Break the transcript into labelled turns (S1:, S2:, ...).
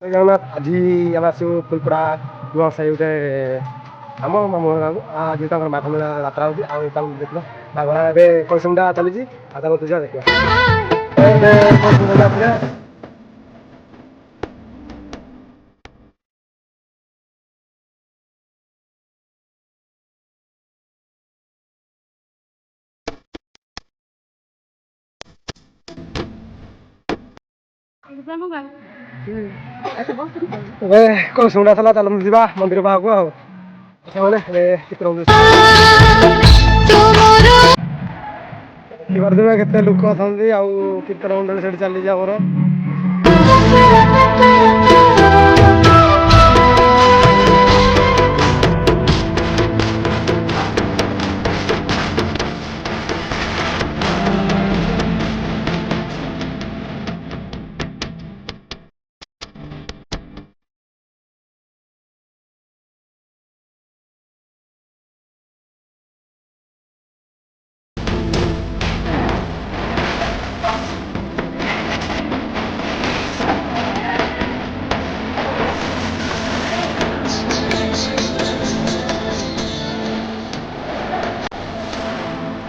S1: ଜଗନ୍ନାଥ ଆଜି ଆମେ ଆସିବୁ ଫୁଲପଡ଼ା ନୂଆ ସାହି ଗୋଟେ ଆମ ମାମୁଁ ଗାଁକୁ ଆଜି ତାଙ୍କର ମାଘ ମେଳା ଯାତ୍ରା ହେଉଛି ଆଉ ତାଙ୍କୁ ଦେଖିଲ ତାଙ୍କର ଏବେ କଳସମୁଣ୍ଡା ଚାଲିଛି ଆଉ ତାଙ୍କୁ ଯିବା ଦେଖିବା ଏବେ କଳସମୁଣ୍ଡା ଆସିଲେ ଏବେ କଳସମୁଣ୍ଡା ଥିଲା ଚାଲନ୍ତୁ ଯିବା ମନ୍ଦିର ବାହାରକୁ ଆଉ ସେମାନେ ଏବେ ଚିତ୍ର ଦେଖିପାରୁଥିବେ କେତେ ଲୋକ ଅଛନ୍ତି ଆଉ କୀର୍ତ୍ତନ ମଣ୍ଡଳୀ ସେଠି ଚାଲିଛି ଆମର।